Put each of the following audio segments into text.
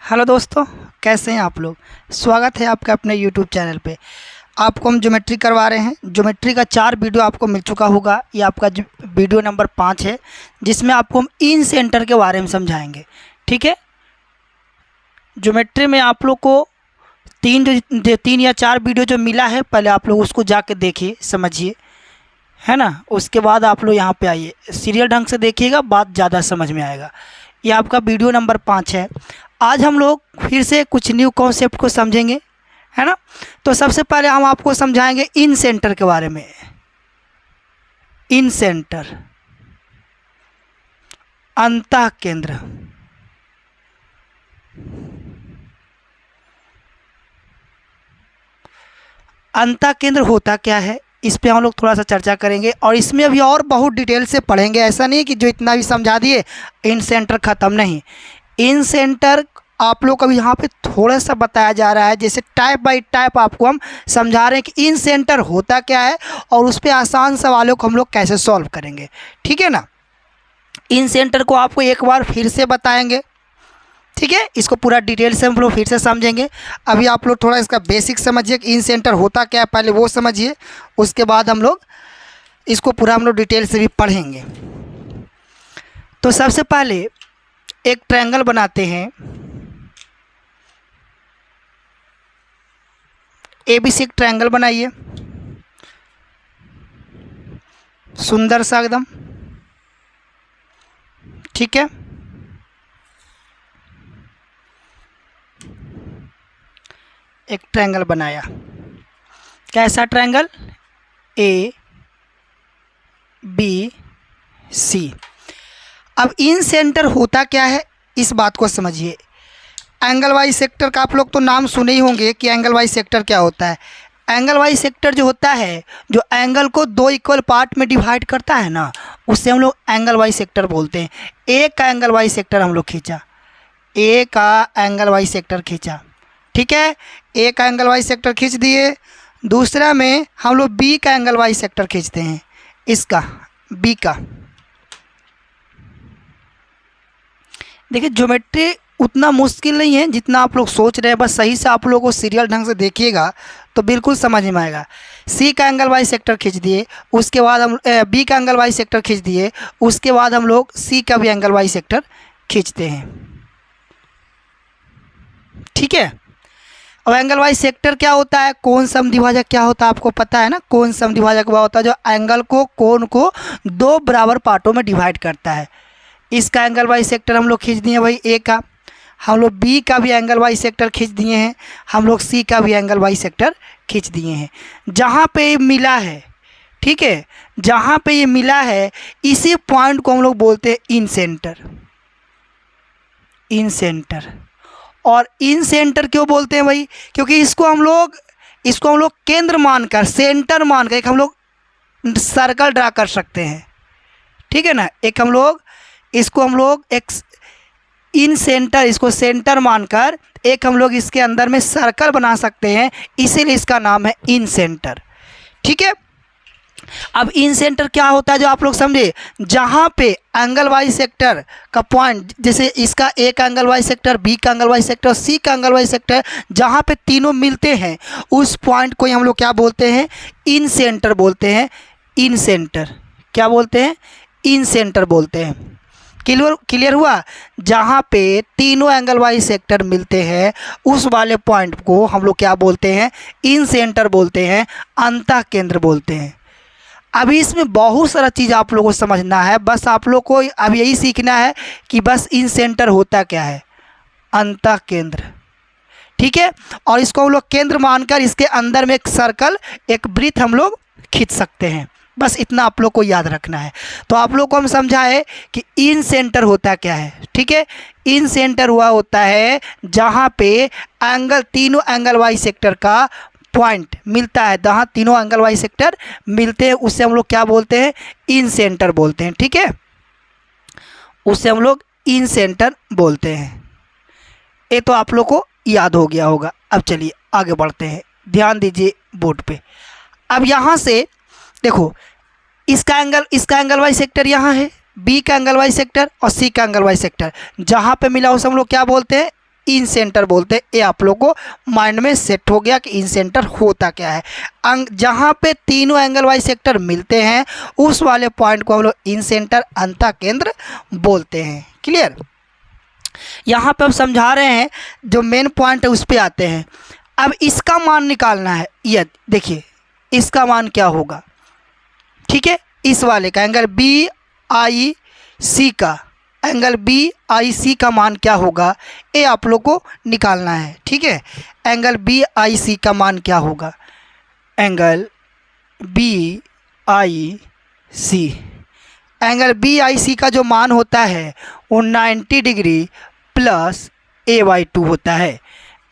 Hello दोस्तों, कैसे हैं आप लोग। स्वागत है आपका अपने यूट्यूब चैनल पे। आपको हम ज्योमेट्री करवा रहे हैं। ज्योमेट्री का 4 वीडियो आपको मिल चुका होगा। ये आपका वीडियो नंबर 5 है, जिसमें आपको हम इन सेंटर के बारे में समझाएंगे। ठीक है। ज्योमेट्री में आप लोग को तीन या 4 वीडियो जो मिला है, पहले आप लोग उसको जाके देखिए, समझिए, है ना। उसके बाद आप लोग यहाँ पे आइए, सीरियल ढंग से देखिएगा, बात ज़्यादा समझ में आएगा। ये आपका वीडियो नंबर 5 है। आज हम लोग फिर से कुछ न्यू कॉन्सेप्ट को समझेंगे, है ना। तो सबसे पहले हम आपको समझाएंगे इन सेंटर के बारे में। इन सेंटर, अंतः केंद्र। अंतः केंद्र होता क्या है, इस पे हम लोग थोड़ा सा चर्चा करेंगे, और इसमें अभी और बहुत डिटेल से पढ़ेंगे। ऐसा नहीं है कि जो इतना भी समझा दिए इन सेंटर ख़त्म नहीं। इन सेंटर आप लोग को अभी यहाँ पे थोड़ा सा बताया जा रहा है, जैसे टाइप बाय टाइप आपको हम समझा रहे हैं कि इन सेंटर होता क्या है और उस पर आसान सवालों को हम लोग कैसे सॉल्व करेंगे। ठीक है ना। इन सेंटर को आपको एक बार फिर से बताएंगे। ठीक है, इसको पूरा डिटेल से हम लोग फिर से समझेंगे। अभी आप लोग थोड़ा इसका बेसिक समझिए कि इन सेंटर होता क्या है, पहले वो समझिए। उसके बाद हम लोग इसको पूरा हम लोग डिटेल से भी पढ़ेंगे। तो सबसे पहले एक ट्रायंगल बनाते हैं। ABC एक ट्रायंगल बनाइए, सुंदर सा एकदम। ठीक है। एक ट्रायंगल बनाया। कैसा ट्रायंगल? ABC। अब इन सेंटर होता क्या है, इस बात को समझिए। एंगल वाई सेक्टर का आप लोग तो नाम सुने ही होंगे कि एंगल वाई सेक्टर क्या होता है। एंगल वाई सेक्टर जो होता है, जो एंगल को 2 इक्वल पार्ट में डिवाइड करता है ना, उससे हम लोग एंगल वाई सेक्टर बोलते हैं। एक का एंगल वाई सेक्टर हम लोग खींचा, ए का एंगल वाई सेक्टर खींचा। ठीक है, ए का एंगल वाई सेक्टर खींच दिए। दूसरा में हम लोग बी का एंगल वाई सेक्टर खींचते हैं, इसका बी का। देखिए, ज्योमेट्री उतना मुश्किल नहीं है जितना आप लोग सोच रहे हैं। बस सही से आप लोगों को सीरियल ढंग से देखिएगा तो बिल्कुल समझ में आएगा। सी का एंगल वाई सेक्टर खींच दिए, उसके बाद हम बी का एंगल वाई सेक्टर खींच दिए, उसके बाद हम लोग सी का भी एंगल वाई सेक्टर खींचते हैं। ठीक है। अब एंगल वाई सेक्टर क्या होता है, कोण समद्विभाजक क्या होता है आपको पता है ना। कोण समद्विभाजक वह होता है जो एंगल को, कोण को 2 बराबर पार्टों में डिवाइड करता है। इसका एंगल वाई सेक्टर हम लोग खींच दिए भाई ए का। हम लोग बी का भी एंगल वाई सेक्टर खींच दिए हैं। हम लोग सी का भी एंगल वाई सेक्टर खींच दिए हैं। जहाँ पे ये मिला है, ठीक है, जहाँ पे ये मिला है, इसी पॉइंट को हम लोग बोलते हैं इन सेंटर। इन सेंटर। और इन सेंटर क्यों बोलते हैं भाई, क्योंकि इसको हम लोग केंद्र मानकर, सेंटर मानकर एक हम लोग सर्कल ड्रा कर सकते हैं। ठीक है ना। एक हम लोग एक इन सेंटर, इसको सेंटर मानकर एक हम लोग इसके अंदर में सर्कल बना सकते हैं, इसीलिए इसका नाम है इन सेंटर। ठीक है। अब इन सेंटर क्या होता है जो आप लोग समझे, जहाँ पे एंगल वाई सेक्टर का पॉइंट, जैसे इसका ए का एंगल वाई सेक्टर, बी का एंगल वाई सेक्टर, सी का एंगल वाई सेक्टर, जहाँ पे तीनों मिलते हैं उस पॉइंट को हम लोग क्या बोलते हैं, इन सेंटर बोलते हैं। इन सेंटर क्या बोलते हैं, इन सेंटर बोलते हैं। क्लियर हुआ। जहाँ पे तीनों एंगल वाई सेक्टर मिलते हैं उस वाले पॉइंट को हम लोग क्या बोलते हैं, इन सेंटर बोलते हैं, अंतः केंद्र बोलते हैं। अभी इसमें बहुत सारा चीज़ आप लोगों को समझना है। बस आप लोग को अब यही सीखना है कि बस इन सेंटर होता क्या है, अंतः केंद्र। ठीक है। और इसको हम लोग केंद्र मानकर इसके अंदर में एक सर्कल, एक वृत्त हम लोग खींच सकते हैं। बस इतना आप लोग को याद रखना है। तो आप लोग को हम समझाए कि इन सेंटर होता क्या है। ठीक है। इन सेंटर हुआ होता है जहाँ पे तीनों एंगल वाई सेक्टर का पॉइंट मिलता है, जहाँ तीनों एंगल वाई सेक्टर मिलते हैं, उससे हम लोग क्या बोलते हैं, इन सेंटर बोलते हैं। ठीक है, उससे हम लोग इन सेंटर बोलते हैं। ये तो आप लोग को याद हो गया होगा। अब चलिए आगे बढ़ते हैं, ध्यान दीजिए बोर्ड पे। अब यहाँ से देखो, इसका एंगल वाई सेक्टर यहाँ है, बी का एंगल वाई सेक्टर और सी का एंगल वाई सेक्टर जहाँ पे मिला उसे हम लोग क्या बोलते हैं, इन सेंटर बोलते हैं। ये आप लोग को माइंड में सेट हो गया कि इन सेंटर होता क्या है। जहाँ पे तीनों एंगल वाई सेक्टर मिलते हैं उस वाले पॉइंट को हम लोग इन सेंटर अंतः केंद्र बोलते हैं। क्लियर। यहाँ पे हम समझा रहे हैं, जो मेन पॉइंट है उस पर आते हैं। अब इसका मान निकालना है। ये देखिए इसका मान क्या होगा, ठीक है। इस वाले का एंगल बी आई सी का, एंगल बी आई सी का मान क्या होगा, ये आप लोग को निकालना है, ठीक है। एंगल बी आई सी का मान क्या होगा, angle B I C, angle B I C का जो मान होता है वो 90 डिग्री प्लस a/2 होता है।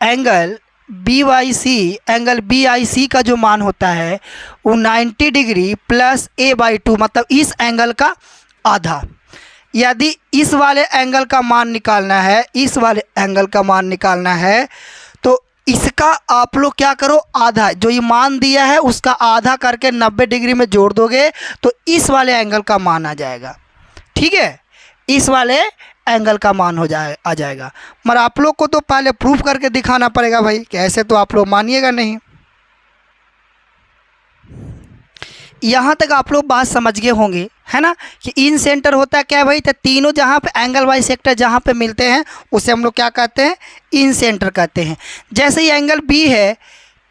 Angle B Y C, angle B I C का जो मान होता है वो 90 डिग्री प्लस a/2 मतलब इस एंगल का आधा। यदि इस वाले एंगल का मान निकालना है, इस वाले एंगल का मान निकालना है, तो इसका आप लोग क्या करो, आधा जो ये मान दिया है उसका आधा करके 90 डिग्री में जोड़ दोगे तो इस वाले एंगल का मान आ जाएगा, ठीक है। इस वाले एंगल का मान आ जाएगा। मगर आप लोग को तो पहले प्रूफ करके दिखाना पड़ेगा भाई, कि ऐसे तो आप लोग मानिएगा नहीं। यहाँ तक आप लोग बात समझ गए होंगे, है ना, कि इन सेंटर होता है क्या है भाई, तो तीनों जहाँ पे एंगल वाई सेक्टर जहाँ पे मिलते हैं उसे हम लोग क्या कहते हैं, इन सेंटर कहते हैं। जैसे ही एंगल बी है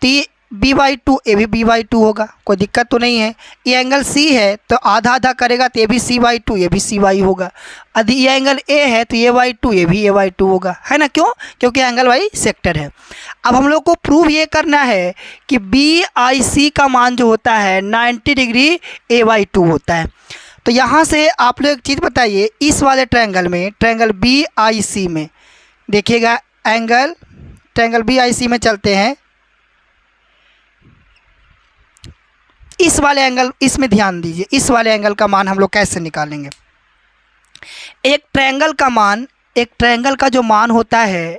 तो b/2, ये भी b/2 होगा, कोई दिक्कत तो नहीं है। ये एंगल c है तो आधा आधा करेगा तो ये भी c/2, ये भी c/2 होगा। यदि ये एंगल a है तो a/2, ये भी a/2 होगा, है ना। क्यों? क्योंकि एंगल वाई सेक्टर है। अब हम लोग को प्रूव ये करना है कि BIC का मान जो होता है 90 डिग्री a/2 होता है। तो यहाँ से आप लोग एक चीज़ बताइए, इस वाले ट्रायंगल में, ट्रायंगल BIC में देखिएगा, ट्रायंगल BIC में चलते हैं। इस वाले एंगल, इसमें ध्यान दीजिए, इस वाले एंगल का मान हम लोग कैसे निकालेंगे। एक ट्रायंगल का जो मान होता है,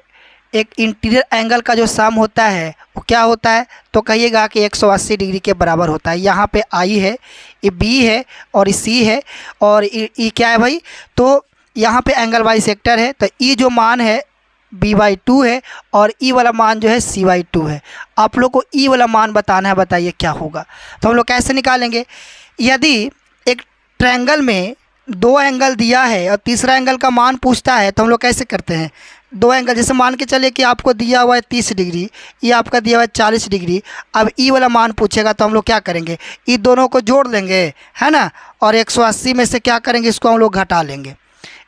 एक इंटीरियर एंगल का जो सम होता है वो क्या होता है, तो कहिएगा कि 180 डिग्री के बराबर होता है। यहाँ पे आई है, ये बी है और ये सी है और ये क्या है भाई, तो यहाँ पे एंगल वाई सेक्टर है, तो ई जो मान है b/2 है और ई वाला मान जो है c/2 है। आप लोग को ई वाला मान बताना है, बताइए क्या होगा। तो हम लोग कैसे निकालेंगे, यदि एक ट्रायंगल में दो एंगल दिया है और तीसरा एंगल का मान पूछता है तो हम लोग कैसे करते हैं, दो एंगल, जैसे मान के चलिए कि आपको दिया हुआ है 30 डिग्री, ये आपका दिया हुआ है 40 डिग्री। अब ई वाला मान पूछेगा तो हम लोग क्या करेंगे, ई दोनों को जोड़ लेंगे, है ना, और 180 में से क्या करेंगे, इसको हम लोग घटा लेंगे,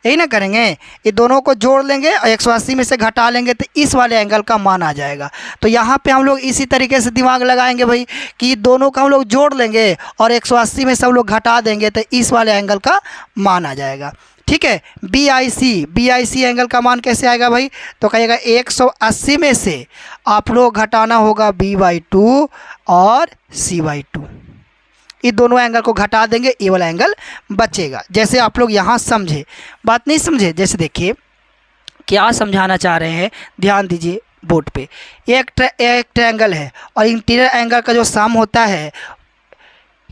यही ना करेंगे। ये दोनों को जोड़ लेंगे और 180 में से घटा लेंगे तो इस वाले एंगल का मान आ जाएगा। तो यहाँ पे हम लोग इसी तरीके से दिमाग लगाएंगे भाई, कि दोनों का हम लोग जोड़ लेंगे और 180 में से हम लोग घटा देंगे तो इस वाले एंगल का मान आ जाएगा, ठीक है। BIC एंगल का मान कैसे आएगा भाई, तो कहिएगा 180 में से आप लोग घटाना होगा b/2 और c/2, ये दोनों एंगल को घटा देंगे, ये वाला एंगल बचेगा। जैसे आप लोग यहाँ समझे, बात नहीं समझे, जैसे देखिए क्या समझाना चाह रहे हैं, ध्यान दीजिए बोर्ड पे। एक ट्रायंगल है और इंटीरियर एंगल का जो सम होता है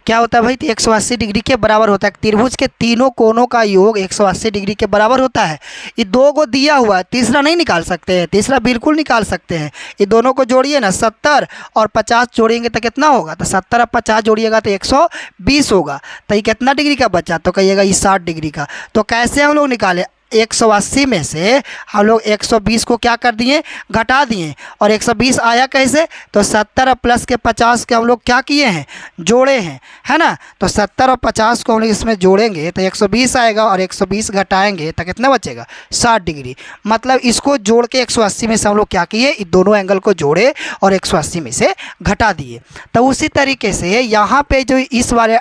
क्या होता है भाई, तो 180 डिग्री के बराबर होता है। त्रिभुज के तीनों कोनों का योग 180 डिग्री के बराबर होता है। ये दो को दिया हुआ है, तीसरा नहीं निकाल सकते हैं, तीसरा बिल्कुल निकाल सकते हैं। ये दोनों को जोड़िए ना, 70 और 50 जोड़ेंगे तो कितना होगा, तो 70 और 50 जोड़िएगा तो 120 होगा। तो ये कितना डिग्री का बचा, तो कहिएगा ये 60 डिग्री का। तो कैसे हम लोग निकालें, 180 में से हम लोग 120 को क्या कर दिए, घटा दिए, और 120 आया कैसे, तो 70 और प्लस के 50 के हम लोग क्या किए हैं, जोड़े हैं, है ना। तो 70 और 50 को हम लोग इसमें जोड़ेंगे तो 120 आएगा और 120 घटाएंगे तो कितना बचेगा, 60 डिग्री। मतलब इसको जोड़ के 180 में से हम लोग क्या किए, इन दोनों एंगल को जोड़े और 180 में से घटा दिए। तो उसी तरीके से यहाँ पे जो इस वाले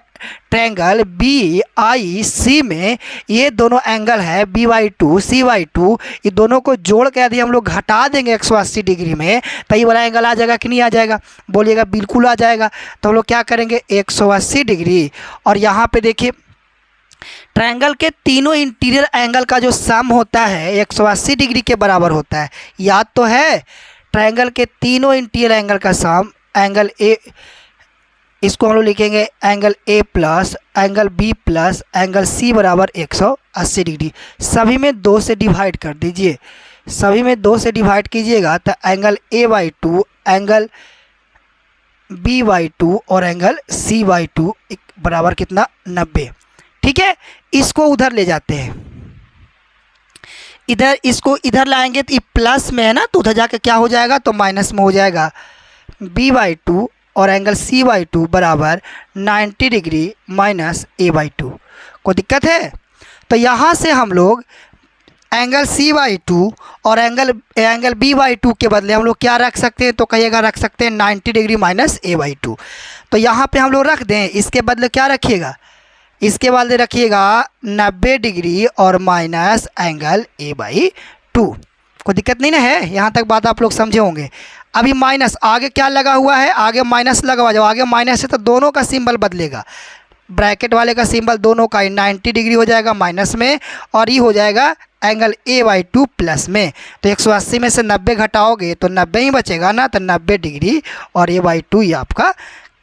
ट्रायंगल BIC में ये दोनों एंगल है b/2 c/2, ये दोनों को जोड़ के यदि हम लोग घटा देंगे 180 डिग्री में तो ये वाला एंगल आ जाएगा कि नहीं आ जाएगा, बोलिएगा बिल्कुल आ जाएगा। तो हम लोग क्या करेंगे, 180 डिग्री और यहाँ पे देखिए ट्रायंगल के तीनों इंटीरियर एंगल का जो सम होता है 180 डिग्री के बराबर होता है, याद तो है। ट्रायंगल के तीनों इंटीरियर एंगल का सम, एंगल A, इसको हम लोग लिखेंगे angle A plus angle B plus angle C बराबर 180 डिग्री। सभी में 2 से डिवाइड कर दीजिए, सभी में 2 से डिवाइड कीजिएगा तो एंगल A/2, एंगल B/2 और एंगल C/2 बराबर कितना 90। ठीक है, इसको उधर ले जाते हैं, इधर इसको इधर लाएंगे तो ये प्लस में है ना, तो उधर जाके क्या हो जाएगा, तो माइनस में हो जाएगा। B/2 और एंगल C/2 बराबर 90 डिग्री माइनस A/2। कोई दिक्कत है? तो यहाँ से हम लोग एंगल C/2 और एंगल B/2 के बदले हम लोग क्या रख सकते हैं, तो कहिएगा रख सकते हैं 90 डिग्री माइनस A/2। तो यहाँ पे हम लोग रख दें, इसके बदले क्या रखिएगा, इसके बदले रखिएगा 90 डिग्री और माइनस एंगल A/2। कोई दिक्कत नहीं ना है? यहाँ तक बात आप लोग समझे होंगे। अभी माइनस आगे क्या लगा हुआ है, आगे माइनस लगा हुआ, जब आगे माइनस है तो दोनों का सिंबल बदलेगा, ब्रैकेट वाले का सिंबल दोनों का 90 डिग्री हो जाएगा माइनस में, और ये हो जाएगा एंगल A/2 प्लस में। तो 180 में से 90 घटाओगे तो 90 ही बचेगा ना, तो 90 डिग्री और A/2 ये आपका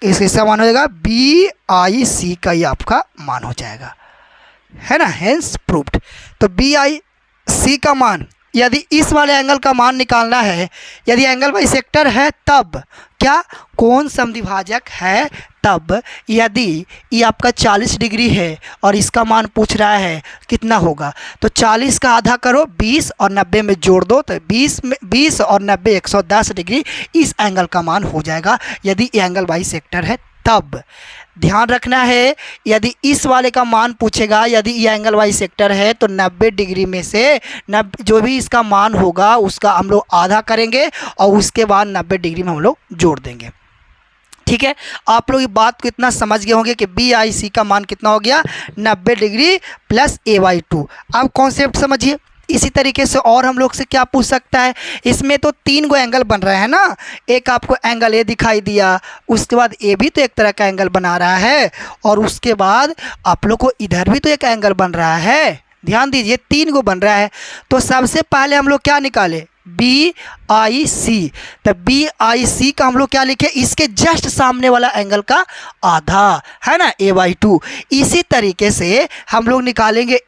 इसका मान हो जाएगा BIC का ये आपका मान हो जाएगा, है ना, हेंस प्रूव्ड। तो BIC का मान, यदि इस वाले एंगल का मान निकालना है, यदि एंगल बाइसेक्टर है तब, क्या कोण समद्विभाजक है तब, यदि ये आपका 40 डिग्री है और इसका मान पूछ रहा है कितना होगा, तो 40 का आधा करो 20 और 90 में जोड़ दो, तो 20 और 90 110 डिग्री इस एंगल का मान हो जाएगा, यदि ये एंगल बाइसेक्टर है तब। ध्यान रखना है, यदि इस वाले का मान पूछेगा, यदि ये एंगल बाइसेक्टर है तो 90 डिग्री में से जो भी इसका मान होगा उसका हम लोग आधा करेंगे और उसके बाद 90 डिग्री में हम लोग जोड़ देंगे। ठीक है, आप लोग ये बात को इतना समझ गए होंगे कि BIC का मान कितना हो गया, 90 डिग्री प्लस A/2। अब कॉन्सेप्ट समझिए। इसी तरीके से और हम लोग से क्या पूछ सकता है, इसमें तो 3 गो एंगल बन रहे हैं ना, एक आपको एंगल A दिखाई दिया, उसके बाद A भी तो एक तरह का एंगल बना रहा है, और उसके बाद आप लोग को इधर भी तो एक एंगल बन रहा है। ध्यान दीजिए 3 गो बन रहा है। तो सबसे पहले हम लोग क्या निकाले, BIC। तो BIC का हम लोग क्या लिखे, इसके जस्ट सामने वाला एंगल का आधा, है ना, A/2। इसी तरीके से हम लोग निकालेंगे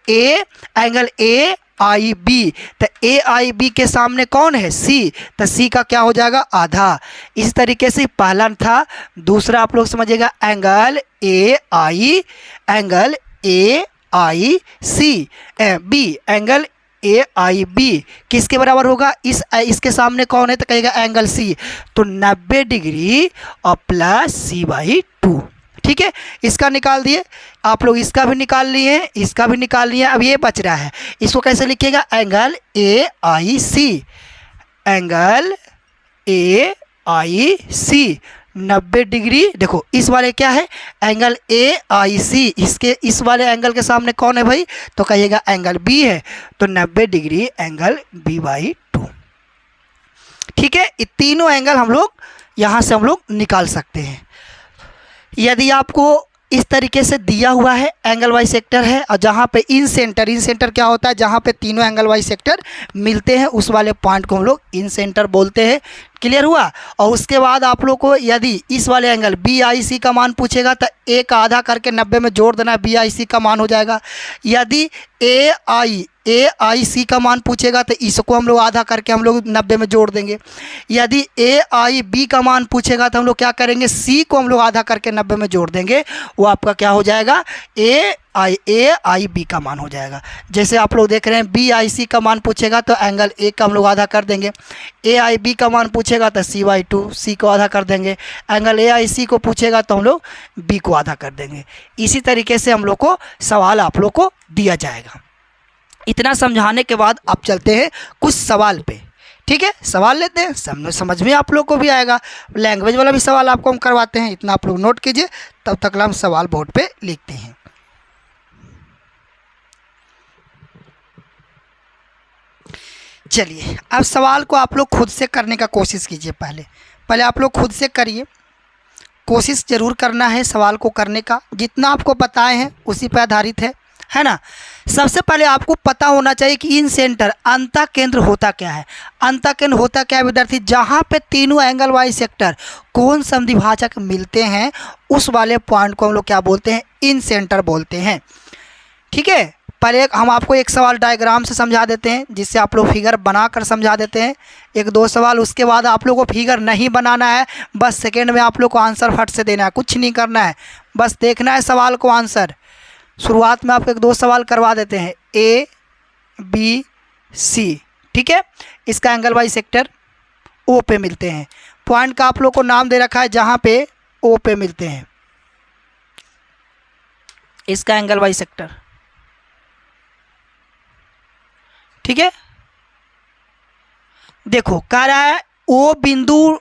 एंगल AIB। तो AIB के सामने कौन है, C, तो C का क्या हो जाएगा, आधा। इस तरीके से पहला था। दूसरा आप लोग समझिएगा angle AIC B, angle AIB किसके बराबर होगा, इसके सामने कौन है, तो कहेगा एंगल C, तो 90 डिग्री और प्लस C/2। ठीक है, इसका निकाल दिए आप लोग, इसका भी निकाल लिए, इसका भी निकाल लिए। अब ये बच रहा है, इसको कैसे लिखिएगा, angle AIC, angle AIC 90 degree. देखो इस वाले क्या है, एंगल AIC, इसके इस वाले एंगल के सामने कौन है भाई, तो कहिएगा एंगल B है, तो 90 डिग्री एंगल B/2। ठीक है, ये तीनों एंगल हम लोग यहाँ से हम लोग निकाल सकते हैं। यदि आपको इस तरीके से दिया हुआ है एंगल बाइसेक्टर है, और जहाँ पे इन सेंटर क्या होता है, जहाँ पे तीनों एंगल बाइसेक्टर मिलते हैं उस वाले पॉइंट को हम लोग इन सेंटर बोलते हैं। क्लियर हुआ? और उसके बाद आप लोग को यदि इस वाले एंगल BIC का मान पूछेगा तो A का आधा करके 90 में जोड़ देना, BIC का मान हो जाएगा। यदि AIC का मान पूछेगा तो इसको हम लोग आधा करके हम लोग 90 में जोड़ देंगे। यदि AIB का मान पूछेगा तो हम लोग क्या करेंगे, C को हम लोग आधा करके 90 में जोड़ देंगे, वो आपका क्या हो जाएगा, AIB का मान हो जाएगा। जैसे आप लोग देख रहे हैं BIC का मान पूछेगा तो एंगल A का हम लोग आधा कर देंगे, AIB का मान पूछेगा तो C/2, C को आधा कर देंगे, एंगल AIC को पूछेगा तो हम लोग B को आधा कर देंगे। इसी तरीके से हम लोग को सवाल आप लोग को दिया जाएगा। इतना समझाने के बाद आप चलते हैं कुछ सवाल पे। ठीक है, सवाल लेते हैं, समझ में आप लोग को भी आएगा। लैंग्वेज वाला भी सवाल आपको हम करवाते हैं, इतना आप लोग नोट कीजिए, तब तक हम सवाल बोर्ड पे लिखते हैं। चलिए अब सवाल को आप लोग खुद से करने का कोशिश कीजिए। पहले आप लोग खुद से करिए, कोशिश ज़रूर करना है सवाल को करने का। जितना आपको बताए हैं उसी पर आधारित है ना। सबसे पहले आपको पता होना चाहिए कि इन सेंटर अंतः केंद्र होता क्या है। अंतः केंद्र होता क्या है विद्यार्थी, जहाँ पे तीनों एंगल बाइसेक्टर कोण समद्विभाजक मिलते हैं उस वाले पॉइंट को हम लोग क्या बोलते हैं, इन सेंटर बोलते हैं। ठीक है, पहले हम आपको एक सवाल डायग्राम से समझा देते हैं, जिससे आप लोग फिगर बना कर समझा देते हैं, एक दो सवाल। उसके बाद आप लोगों को फिगर नहीं बनाना है, बस सेकेंड में आप लोग को आंसर फट से देना है, कुछ नहीं करना है, बस देखना है सवाल को आंसर। शुरुआत में आपको एक दो सवाल करवा देते हैं, ए बी सी, ठीक है। इसका एंगल बाई सेक्टर ओ पे मिलते हैं। पॉइंट का आप लोग को नाम दे रखा है जहाँ पे ओ पे मिलते हैं, इसका एंगल बाई सेक्टर, ठीक है। देखो कह रहा है ओ बिंदु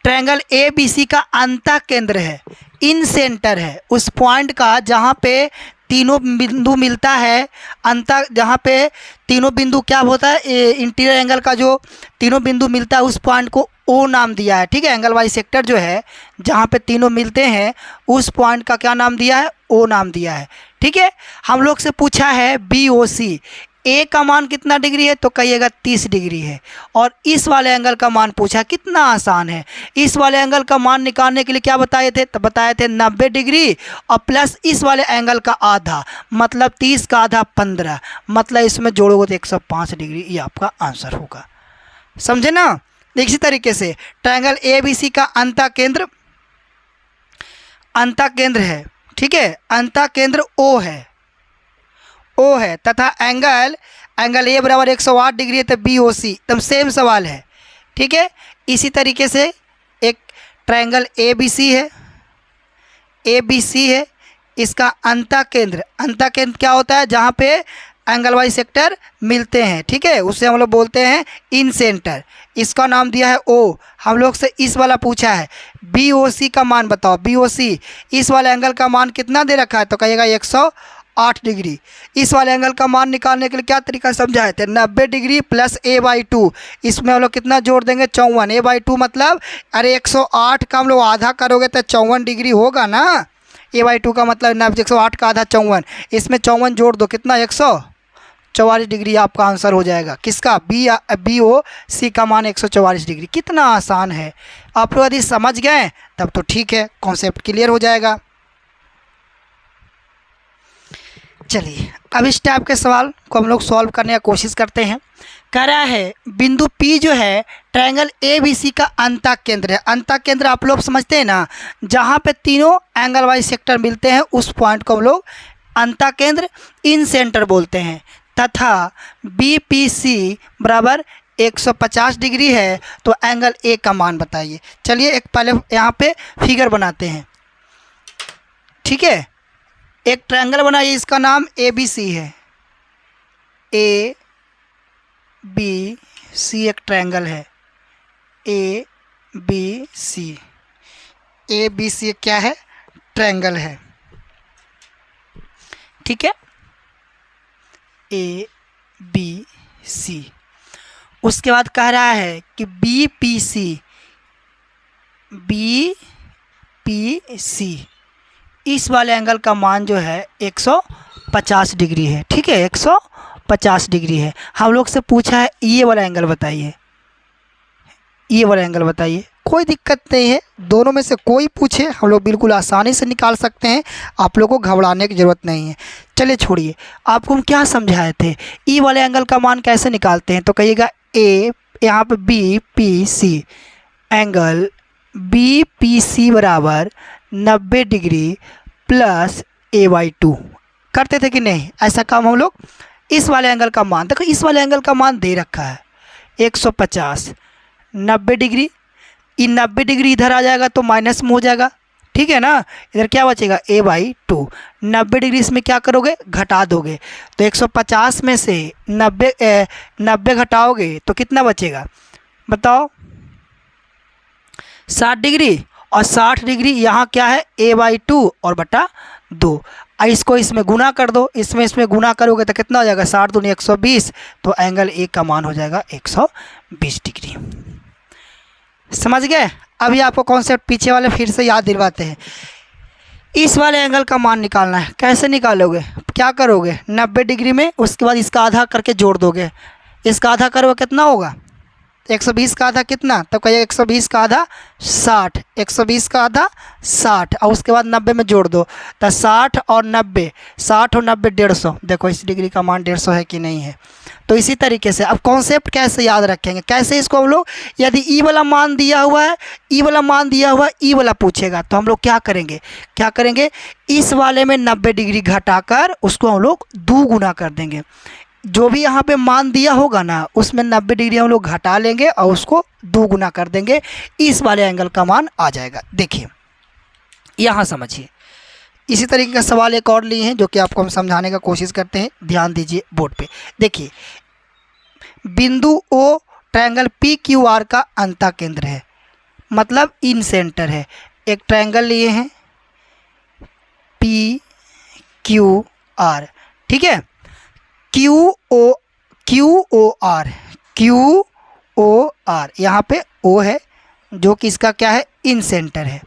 ट्रायंगल ए बी सी का अंतः केंद्र है, इन सेंटर है, उस पॉइंट का जहाँ पे तीनों बिंदु मिलता है, अंतः जहाँ पे तीनों बिंदु क्या होता है, इंटीरियर एंगल का जो तीनों बिंदु मिलता है उस पॉइंट को ओ नाम दिया है, ठीक है। एंगल बाई सेक्टर जो है जहाँ पे तीनों मिलते हैं उस पॉइंट का क्या नाम दिया है, ओ नाम दिया है, ठीक है। हम लोग से पूछा है बी ओ सी, ए का मान कितना डिग्री है, तो कहिएगा 30 डिग्री है। और इस वाले एंगल का मान पूछा, कितना आसान है। इस वाले एंगल का मान निकालने के लिए क्या बताए थे, तो बताए थे 90 डिग्री और प्लस इस वाले एंगल का आधा, मतलब 30 का आधा 15, मतलब इसमें जोड़ोगे तो 105 डिग्री, ये आपका आंसर होगा। समझे ना। इसी तरीके से ट्रायंगल ए बी सी का अंतः केंद्र है, ठीक है, अंतः केंद्र ओ है तथा एंगल ए बराबर 108 डिग्री है, तो बी ओ सी एकदम सेम सवाल है, ठीक है। इसी तरीके से एक ट्रायंगल ए बी सी है, इसका अंतः केंद्र क्या होता है, जहाँ पे एंगल बाई सेक्टर मिलते हैं, ठीक है, उससे हम लोग बोलते हैं इन सेंटर, इसका नाम दिया है ओ। हम लोग से इस वाला पूछा है बी ओ सी का मान बताओ, बी ओ सी इस वाले एंगल का मान कितना दे रखा है, तो कहिएगा 108 डिग्री। इस वाले एंगल का मान निकालने के लिए क्या तरीका समझाए थे, 90 डिग्री प्लस a बाई 2, इसमें हम लोग कितना जोड़ देंगे 54, a बाई 2 मतलब अरे 108 का हम लोग आधा करोगे तो 54 डिग्री होगा ना, a बाई 2 का मतलब 108 का आधा 54, इसमें 54 जोड़ दो, कितना 144 डिग्री आपका आंसर हो जाएगा। किसका, बी ओ सी का मान 144 डिग्री। कितना आसान है, आप लोग यदि समझ गए तब तो ठीक है, कॉन्सेप्ट क्लियर हो जाएगा। चलिए अब इस टाइप के सवाल को हम लोग सॉल्व करने की कोशिश करते हैं। कह रहा है बिंदु P जो है ट्रायंगल ए बी सी का अंतः केंद्र है। अंतः केंद्र आप लोग समझते हैं ना, जहाँ पे तीनों एंगल वाइज सेक्टर मिलते हैं उस पॉइंट को हम लोग अंतः केंद्र इन सेंटर बोलते हैं। तथा बी पी सी बराबर 150 डिग्री है, तो एंगल ए का मान बताइए। चलिए एक पहले यहाँ पे फिगर बनाते हैं, ठीक है। एक ट्रायंगल बनाइए, इसका नाम ए बी सी है, ए बी सी एक ट्रायंगल है, ए बी सी क्या है, ट्रायंगल है, ठीक है, ए बी सी। उसके बाद कह रहा है कि बी पी सी इस वाले एंगल का मान जो है 150 डिग्री है, ठीक है, 150 डिग्री है। हम लोग से पूछा है ये वाला एंगल बताइए, ये वाला एंगल बताइए। कोई दिक्कत नहीं है, दोनों में से कोई पूछे हम लोग बिल्कुल आसानी से निकाल सकते हैं, आप लोगों को घबराने की ज़रूरत नहीं है। चलिए छोड़िए, आपको हम क्या समझाए थे, ई वाले एंगल का मान कैसे निकालते हैं, तो कहिएगा ए, यहाँ पे B P C, angle B P C बराबर 90 डिग्री प्लस a बाई 2 करते थे कि नहीं। ऐसा काम हम लोग इस वाले एंगल का मान, देखो इस वाले एंगल का मान दे रखा है 150, 90 डिग्री, इन 90 डिग्री इधर आ जाएगा तो माइनस में हो जाएगा, ठीक है ना। इधर क्या बचेगा a बाई 2, 90 डिग्री इसमें क्या करोगे, घटा दोगे, तो 150 में से 90 घटाओगे तो कितना बचेगा बताओ, 60 डिग्री। और 60 डिग्री यहाँ क्या है, a बाई 2 और बटा 2। इसको इसमें गुना कर दो, इसमें गुना करोगे तो कितना हो जाएगा, 60 दूनी 120, तो एंगल ए का मान हो जाएगा 120 डिग्री। समझ गए। अभी आपको कॉन्सेप्ट पीछे वाले फिर से याद दिलवाते हैं। इस वाले एंगल का मान निकालना है, कैसे निकालोगे, क्या करोगे, 90 डिग्री में उसके बाद इसका आधा करके जोड़ दोगे, इसका आधा करोगे कितना होगा 120 का आधा कितना, तब कहिएगा 120 का आधा 60, 120 का आधा 60 और उसके बाद 90 में जोड़ दो तो 60 और 90, 60 और 90 150। देखो इस डिग्री का मान 150 है कि नहीं है। तो इसी तरीके से अब कॉन्सेप्ट कैसे याद रखेंगे, कैसे इसको हम लोग, यदि ई वाला मान दिया हुआ है, ई वाला मान दिया हुआ है, ई वाला पूछेगा तो हम लोग क्या करेंगे, इस वाले में 90 डिग्री घटाकर उसको हम लोग 2 गुना कर देंगे। जो भी यहाँ पे मान दिया होगा ना उसमें 90 डिग्री हम लोग घटा लेंगे और उसको 2 गुना कर देंगे, इस वाले एंगल का मान आ जाएगा। देखिए यहाँ समझिए, इसी तरीके का सवाल एक और लिए हैं जो कि आपको हम समझाने का कोशिश करते हैं, ध्यान दीजिए बोर्ड पे। देखिए बिंदु ओ ट्रायंगल पी क्यू आर का अंतः केंद्र है, मतलब इन सेंटर है। एक ट्रायंगल लिए हैं पी क्यू आर, ठीक है, क्यू ओ आर, यहाँ पे ओ है जो कि इसका क्या है, इन सेंटर है,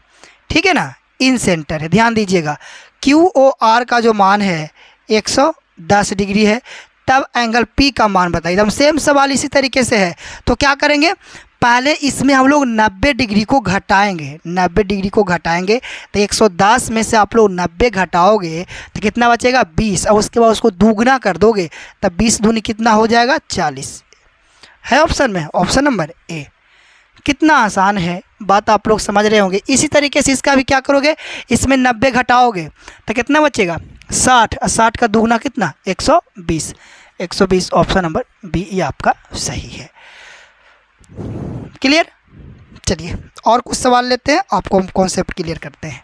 ठीक है ना, इन सेंटर है। ध्यान दीजिएगा क्यू ओ आर का जो मान है 110 डिग्री है, तब एंगल पी का मान बताइए। एकदम सेम सवाल इसी तरीके से है। तो क्या करेंगे, पहले इसमें हम लोग 90 डिग्री को घटाएंगे, 90 डिग्री को घटाएंगे तो 110 में से आप लोग 90 घटाओगे तो कितना बचेगा 20, और उसके बाद उसको दुगना कर दोगे तब 20 दूनी कितना हो जाएगा 40 है ऑप्शन में, ऑप्शन नंबर ए। कितना आसान है, बात आप लोग समझ रहे होंगे। इसी तरीके से इसका भी क्या करोगे, इसमें 90 घटाओगे तो कितना बचेगा 60, और 60 का दुगना कितना 120, 120 ऑप्शन नंबर बी ये आपका सही है। क्लियर, चलिए और कुछ सवाल लेते हैं, आपको हम कॉन्सेप्ट क्लियर करते हैं।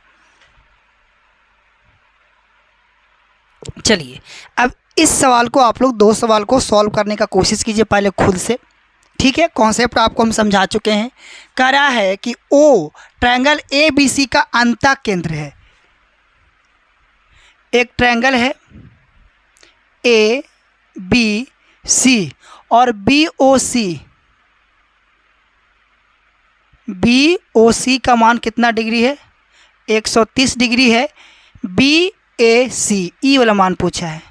चलिए अब इस सवाल को आप लोग 2 सवाल को सॉल्व करने का कोशिश कीजिए पहले खुद से, ठीक है। कॉन्सेप्ट आपको हम समझा चुके हैं। कह रहा है कि ओ ट्रायंगल ए बी सी का अंतः केंद्र है। एक ट्रायंगल है ए बी सी और बी ओ सी का मान कितना डिग्री है, 130 डिग्री है। बी ए सी ई वाला मान पूछा है,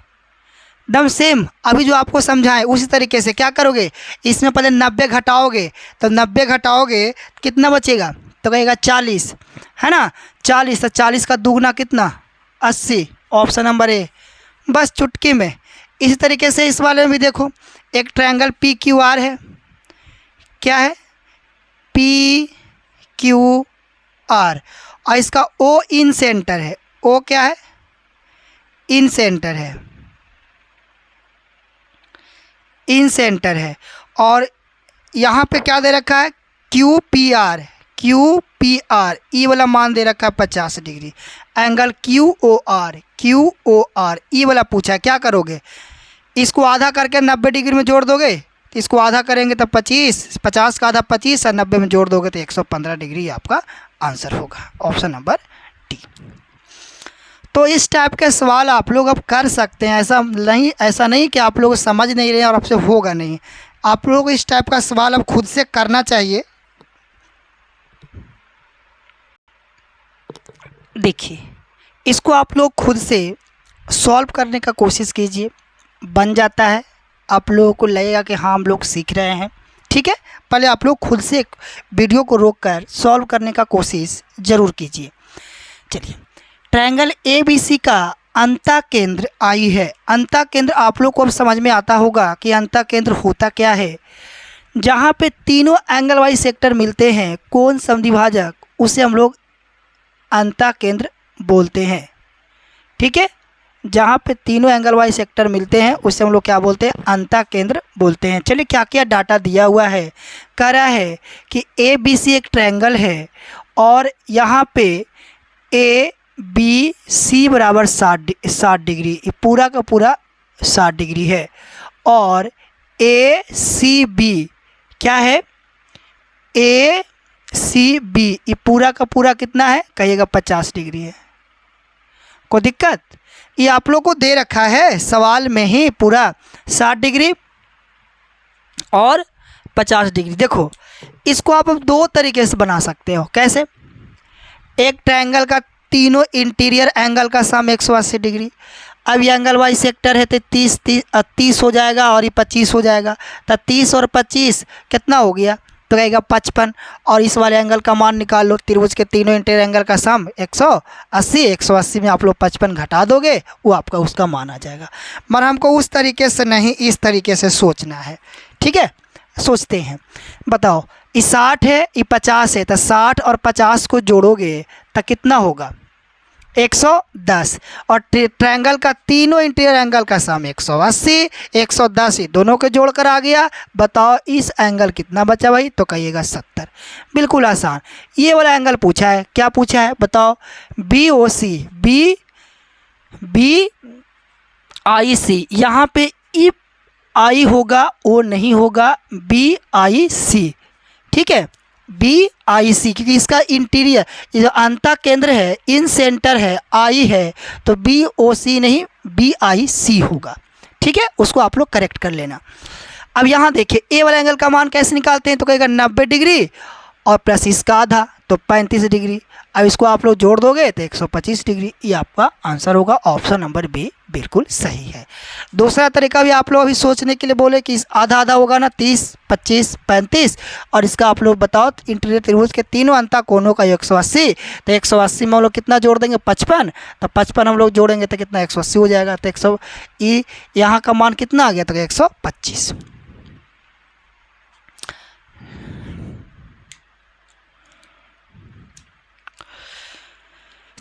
एकदम सेम अभी जो आपको समझाएं उसी तरीके से क्या करोगे, इसमें पहले 90 घटाओगे तो 90 घटाओगे कितना बचेगा, तो कहेगा 40 है ना, 40, तो 40 का दुगना कितना 80, ऑप्शन नंबर ए, बस चुटकी में। इसी तरीके से इस वाले में भी देखो, एक ट्रायंगल पी क्यू आर है, क्या है पी क्यू आर, और इसका ओ इन सेंटर है, ओ क्या है इन सेंटर है, इन सेंटर है। और यहाँ पे क्या दे रखा है क्यू पी आर ई वाला मान दे रखा है 50 degree. Angle Q O R E वाला पूछा है, क्या करोगे, इसको आधा करके 90 डिग्री में जोड़ दोगे, तो इसको आधा करेंगे तो 25, 50 का आधा 25 और 90 में जोड़ दोगे तो 115 डिग्री आपका आंसर होगा, ऑप्शन नंबर डी। तो इस टाइप के सवाल आप लोग अब कर सकते हैं, ऐसा नहीं कि आप लोग समझ नहीं रहे और आपसे होगा नहीं। आप लोग इस टाइप का सवाल अब खुद से करना चाहिए। देखिए इसको आप लोग खुद से सॉल्व करने का कोशिश कीजिए, बन जाता है, आप लोगों को लगेगा कि हाँ हम लोग सीख रहे हैं, ठीक है। पहले आप लोग खुद से वीडियो को रोककर सॉल्व करने का कोशिश ज़रूर कीजिए। चलिए ट्रायंगल ए बी सी का अंतः केंद्र आई है। अंतः केंद्र आप लोग को अब समझ में आता होगा कि अंतः केंद्र होता क्या है। जहाँ पे तीनों एंगल वाइज सेक्टर मिलते हैं, कोण समद्विभाजक, उसे हम लोग अंतः केंद्र बोलते हैं, ठीक है। जहाँ पे तीनों एंगल वाइज सेक्टर मिलते हैं उसे हम लोग क्या बोलते हैं, अंतः केंद्र बोलते हैं। चलिए क्या क्या डाटा दिया हुआ है, कह रहा है कि ए बी सी एक ट्रायंगल है और यहाँ पे ए बी सी बराबर 60 डिग्री, पूरा का पूरा 60 डिग्री है। और ए सी बी क्या है, ए सी बी ये पूरा का पूरा कितना है, कहिएगा 50 डिग्री है। कोई दिक्कत, ये आप लोग को दे रखा है सवाल में ही पूरा 60 डिग्री और 50 डिग्री। देखो इसको आप 2 तरीके से बना सकते हो। कैसे, एक ट्रायंगल का तीनों इंटीरियर एंगल का सम 180 डिग्री अब ये एंगल वाई सेक्टर है तो 30 हो जाएगा और ये 25 हो जाएगा। तो 30 और 25 कितना हो गया, तो कहेगा 55। और इस वाले एंगल का मान निकाल लो, त्रिभुज के तीनों इंटीरियर एंगल का सम 180। 180 में आप लोग 55 घटा दोगे, वो आपका उसका मान आ जाएगा। मगर हमको उस तरीके से नहीं, इस तरीके से सोचना है। ठीक है, सोचते हैं। बताओ, ये 60 है, ये 50 है, तो 60 और 50 को जोड़ोगे तो कितना होगा, 110। और ट्रायंगल का तीनों इंटीरियर एंगल का सम 180, 110 ये दोनों के जोड़ कर आ गया। बताओ इस एंगल कितना बचा भाई, तो कहिएगा 70। बिल्कुल आसान। ये वाला एंगल पूछा है, क्या पूछा है बताओ, BOC, BIC। यहाँ पे ई आई होगा, ओ नहीं होगा, BIC। ठीक है, BIC, क्योंकि इसका इंटीरियर, ये जो अंतः केंद्र है, इन सेंटर है, आई है, तो BOC नहीं BIC होगा। ठीक है, उसको आप लोग करेक्ट कर लेना। अब यहाँ देखिए, ए वाला एंगल का मान कैसे निकालते हैं, तो कहेगा 90 डिग्री और प्लस इसका आधा, तो 35 डिग्री। अब इसको आप लोग जोड़ दोगे तो 125 डिग्री। ये आपका आंसर होगा, ऑप्शन नंबर बी बिल्कुल सही है। दूसरा तरीका भी आप लोग अभी सोचने के लिए बोले कि आधा आधा होगा ना, 30, 25, 35, और इसका आप लोग बताओ इंटीरियर त्रिभुज के तीनों अंतः कोणों का 180। तो 180 में हम लोग कितना जोड़ देंगे, 55। तो 55 हम लोग जोड़ेंगे तो कितना, 180 हो जाएगा। तो 100 यहाँ का मान कितना आ गया, तो 125।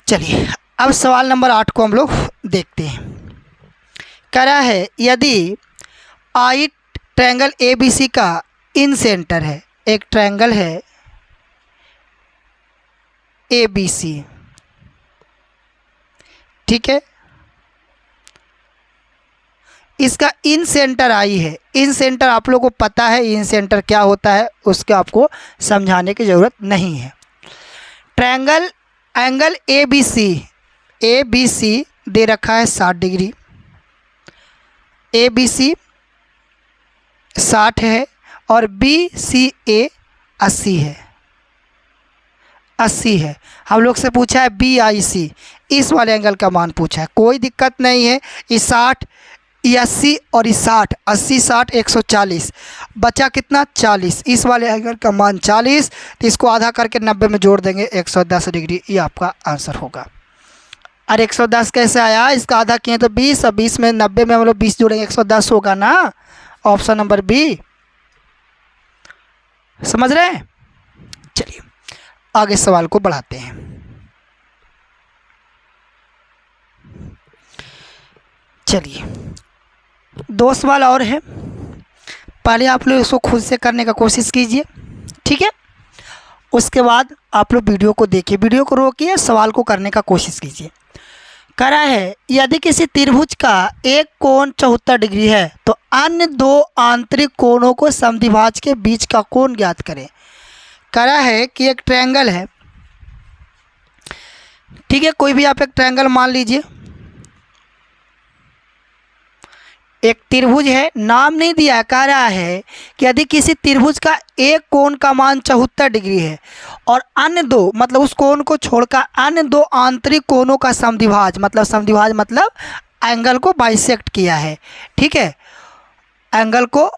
चलिए, अब सवाल नंबर 8 को हम लोग देखते हैं। कह रहा है, यदि आई ट्रायंगल ABC का इन सेंटर है, एक ट्रायंगल है ABC, ठीक है, इसका इन सेंटर आई है। इन सेंटर आप लोगों को पता है इन सेंटर क्या होता है, उसके आपको समझाने की ज़रूरत नहीं है। ट्रायंगल एंगल ABC दे रखा है 60 डिग्री, ABC 60 है और BCA 80 है, 80 है। हम लोग से पूछा है BIC, इस वाले एंगल का मान पूछा है। कोई दिक्कत नहीं है, ये 60, ये 80 और ये 60, 80 60 140, बचा कितना, 40। इस वाले एंगल का मान 40, तो इसको आधा करके 90 में जोड़ देंगे, 110 डिग्री। ये आपका आंसर होगा। और 110 कैसे आया, इसका आधा किए तो 20, और 20 में 90 में हम लोग 20 जोड़ेंगे, 110 होगा ना। ऑप्शन नंबर बी, समझ रहे हैं। चलिए आगे सवाल को बढ़ाते हैं। चलिए, 2 सवाल और है, पहले आप लोग इसको खुद से करने का कोशिश कीजिए, ठीक है। उसके बाद आप लोग वीडियो को देखिए, वीडियो को रोकिए, सवाल को करने का कोशिश कीजिए। कह रहा है, यदि किसी त्रिभुज का एक कोण 74 डिग्री है तो अन्य 2 आंतरिक कोणों को समद्विभाज के बीच का कोण ज्ञात करें। कह रहा है कि एक ट्रायंगल है, ठीक है, कोई भी आप एक ट्रायंगल मान लीजिए, एक त्रिभुज है, नाम नहीं दिया। कह रहा है कि यदि किसी त्रिभुज का एक कोण का मान 74 डिग्री है और अन्य 2, मतलब उस कोण को छोड़कर अन्य 2 आंतरिक कोणों का समद्विभाज, मतलब समद्विभाज मतलब एंगल को बाइसेक्ट किया है, ठीक है, एंगल को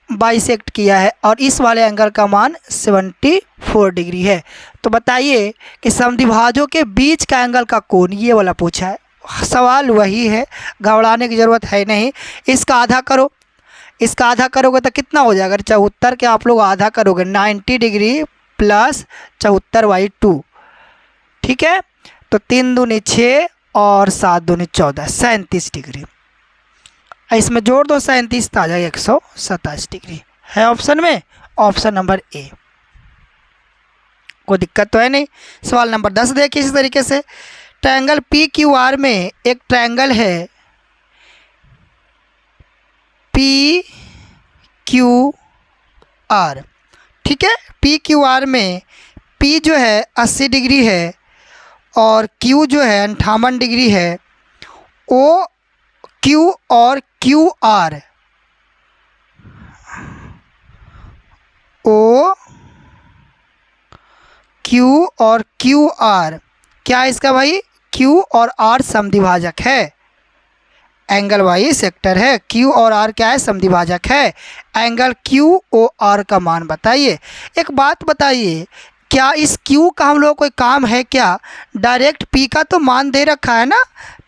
बाइसेक्ट किया है, और इस वाले एंगल का मान 74 डिग्री है। तो बताइए कि समद्विभाजों के बीच का एंगल का कोण, ये वाला पूछा है। सवाल वही है, घबराने की ज़रूरत है नहीं। इसका आधा करो, इसका आधा करोगे तो कितना हो जाएगा, 74 के आप लोग आधा करोगे, 90 डिग्री प्लस 74/2, ठीक है। तो 3 दूनी 6 और 7 दूनी 14, 37 डिग्री। इसमें जोड़ दो 37, तो आ जाएगा 127 डिग्री। है ऑप्शन में, ऑप्शन नंबर ए। कोई दिक्कत तो है नहीं। सवाल नंबर 10 देखिए इसी तरीके से। ट्रायंगल PQR में एक ट्रायंगल है PQR, ठीक है। PQR में P जो है 80 डिग्री है और Q जो है 58 डिग्री है। OQ और QR, OQ और QR क्या है इसका भाई, Q और R समद्विभाजक है, एंगल वाई सेक्टर है। क्यू और आर क्या है? समद्विभाजक है। एंगल क्यू ओ आर का मान बताइए। एक बात बताइए, क्या इस क्यू का हम लोग कोई काम है क्या? डायरेक्ट पी का तो मान दे रखा है ना,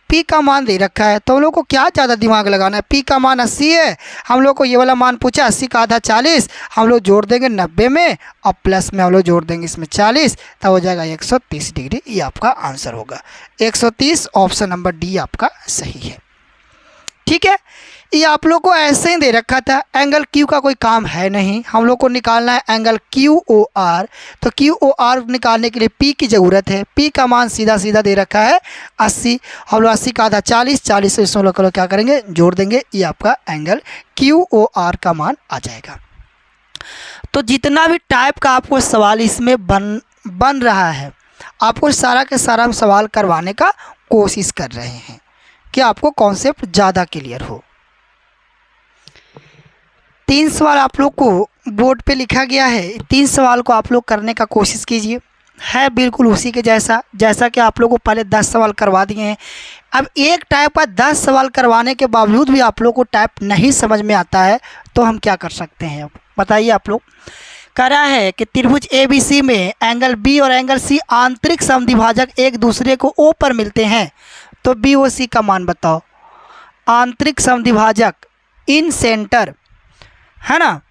पी का मान दे रखा है, तो हम लोग को क्या ज़्यादा दिमाग लगाना है। पी का मान 80 है, हम लोग को ये वाला मान पूछा, 80 का आधा 40, हम लोग जोड़ देंगे 90 में और प्लस में हम लोग जोड़ देंगे इसमें 40, तब हो जाएगा 130 डिग्री। ये आपका आंसर होगा 130। ऑप्शन नंबर डी आपका सही है। ठीक है, ये आप लोग को ऐसे ही दे रखा था। एंगल क्यू का कोई काम है नहीं, हम लोग को निकालना है एंगल क्यू ओ आर। तो क्यू ओ आर निकालने के लिए पी की ज़रूरत है। पी का मान सीधा सीधा दे रखा है 80, हम लोग 80 का आधा 40, 40 से इसमें लोग क्या करेंगे? जोड़ देंगे। ये आपका एंगल क्यू ओ आर का मान आ जाएगा। तो जितना भी टाइप का आपको सवाल इसमें बन रहा है, आपको सारा के सारा हम सवाल करवाने का कोशिश कर रहे हैं कि आपको कॉन्सेप्ट ज़्यादा क्लियर हो। 3 सवाल आप लोग को बोर्ड पे लिखा गया है, 3 सवाल को आप लोग करने का कोशिश कीजिए। है बिल्कुल उसी के जैसा कि आप लोग को पहले 10 सवाल करवा दिए हैं। अब एक टाइप का 10 सवाल करवाने के बावजूद भी आप लोग को टाइप नहीं समझ में आता है, तो हम क्या कर सकते हैं? अब बताइए आप लोग। कह रहा है कि त्रिभुज ABC में एंगल बी और एंगल सी आंतरिक समद्विभाजक एक दूसरे को O पर मिलते हैं, तो BOC का मान बताओ। आंतरिक समद्विभाजक इन सेंटर है ना,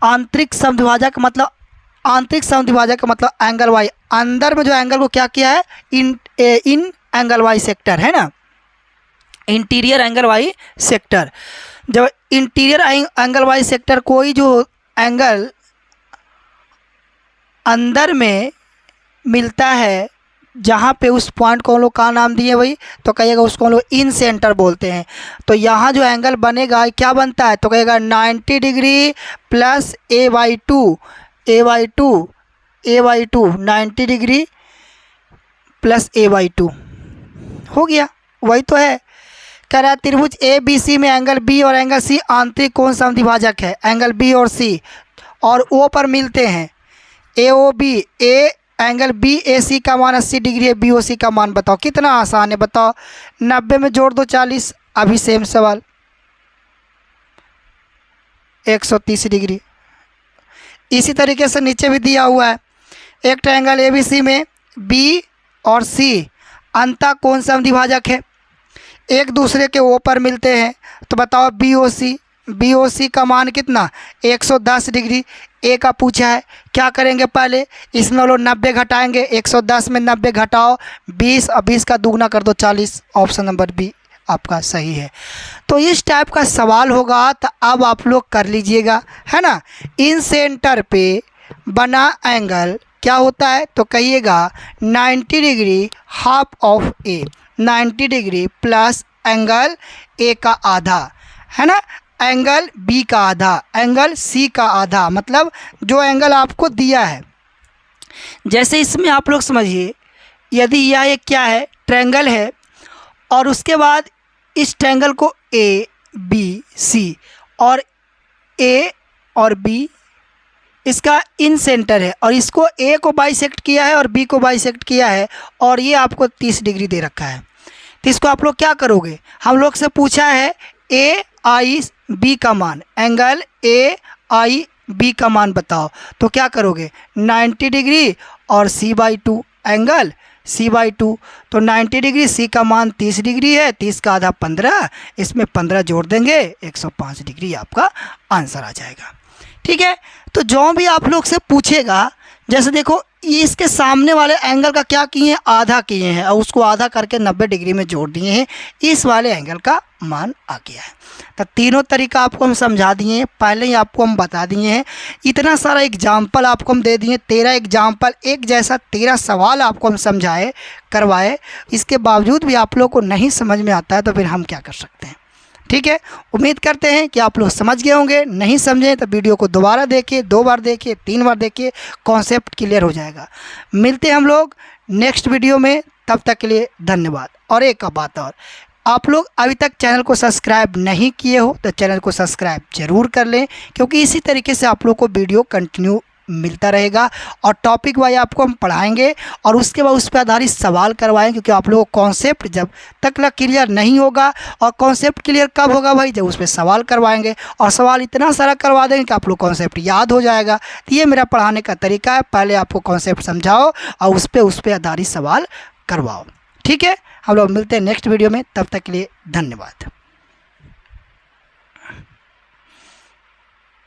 आंतरिक समद्विभाजक का मतलब एंगल वाई, अंदर में जो एंगल को क्या किया है? इन एंगल वाई सेक्टर है ना, इंटीरियर एंगल वाई सेक्टर। जब इंटीरियर एंगल वाई सेक्टर कोई जो एंगल अंदर में मिलता है, जहाँ पे उस पॉइंट को हम लोग का नाम दिए भाई, तो कहिएगा उसको हम लोग इन सेंटर बोलते हैं। तो यहाँ जो एंगल बनेगा क्या बनता है? तो कहेगा 90 degree plus A/2 90 degree plus A/2 हो गया। वही तो है। कह रहा है त्रिभुज ABC में एंगल बी और एंगल सी आंतरिक कोण समद्विभाजक है। एंगल बी और सी और O पर मिलते हैं। AOB एंगल BAC का मान 80 डिग्री है, BOC का मान बताओ। कितना आसान है बताओ। 90 में जोड़ दो 40, अभी सेम सवाल 130 डिग्री। इसी तरीके से नीचे भी दिया हुआ है, एक ट्रायंगल ABC में B और C अंतः कोण समद्विभाजक है, एक दूसरे के O पर मिलते हैं, तो बताओ BOC का मान कितना? 110 डिग्री। ए का पूछा है, क्या करेंगे? पहले इसमें हम लोग 90 घटाएंगे, 110 में 90 घटाओ 20 और 20 का दुगना कर दो 40। ऑप्शन नंबर बी आपका सही है। तो इस टाइप का सवाल होगा, तो अब आप लोग कर लीजिएगा, है ना। इन सेंटर पे बना एंगल क्या होता है? तो कहिएगा 90 degree half of A, 90 degree plus angle A का आधा, है ना, एंगल बी का आधा, एंगल सी का आधा, मतलब जो एंगल आपको दिया है। जैसे इसमें आप लोग समझिए, यदि यह एक क्या है? ट्रायंगल है, और उसके बाद इस ट्रायंगल को ABC और A और B इसका इन सेंटर है, और इसको A को बाइसेक्ट किया है और B को बाइसेक्ट किया है, और ये आपको 30 डिग्री दे रखा है। तो इसको आप लोग क्या करोगे? हम लोग से पूछा है AIB का मान, एंगल AIB का मान बताओ। तो क्या करोगे? 90 डिग्री और C/2, एंगल C/2, तो 90 डिग्री, C का मान 30 डिग्री है, 30 का आधा 15, इसमें 15 जोड़ देंगे 105 डिग्री आपका आंसर आ जाएगा। ठीक है। तो जो भी आप लोग से पूछेगा, जैसे देखो ये इसके सामने वाले एंगल का क्या किए हैं? आधा किए हैं, और उसको आधा करके 90 डिग्री में जोड़ दिए हैं, इस वाले एंगल का मान आ गया है। तो तीनों तरीका आपको हम समझा दिए हैं, पहले ही आपको हम बता दिए हैं। इतना सारा एग्जाम्पल आपको हम दे दिए, 13 एग्जाम्पल, एक जैसा 13 सवाल आपको हम समझाए करवाए। इसके बावजूद भी आप लोग को नहीं समझ में आता है, तो फिर हम क्या कर सकते हैं। ठीक है, उम्मीद करते हैं कि आप लोग समझ गए होंगे। नहीं समझे तो वीडियो को दोबारा देखिए, 2 बार देखिए, 3 बार देखिए, कॉन्सेप्ट क्लियर हो जाएगा। मिलते हैं हम लोग नेक्स्ट वीडियो में, तब तक के लिए धन्यवाद। और एक बात और, आप लोग अभी तक चैनल को सब्सक्राइब नहीं किए हो तो चैनल को सब्सक्राइब जरूर कर लें, क्योंकि इसी तरीके से आप लोग को वीडियो कंटिन्यू मिलता रहेगा और टॉपिक वाइज आपको हम पढ़ाएंगे और उसके बाद उस पर आधारित सवाल करवाएंगे, क्योंकि आप लोगों को कॉन्सेप्ट जब तक क्लियर नहीं होगा, और कॉन्सेप्ट क्लियर कब होगा भाई, जब उस पर सवाल करवाएंगे और सवाल इतना सारा करवा देंगे कि आप लोग कॉन्सेप्ट याद हो जाएगा। तो ये मेरा पढ़ाने का तरीका है, पहले आपको कॉन्सेप्ट समझाओ और उस पर आधारित सवाल करवाओ। ठीक है, हम लोग मिलते हैं नेक्स्ट वीडियो में, तब तक के लिए धन्यवाद।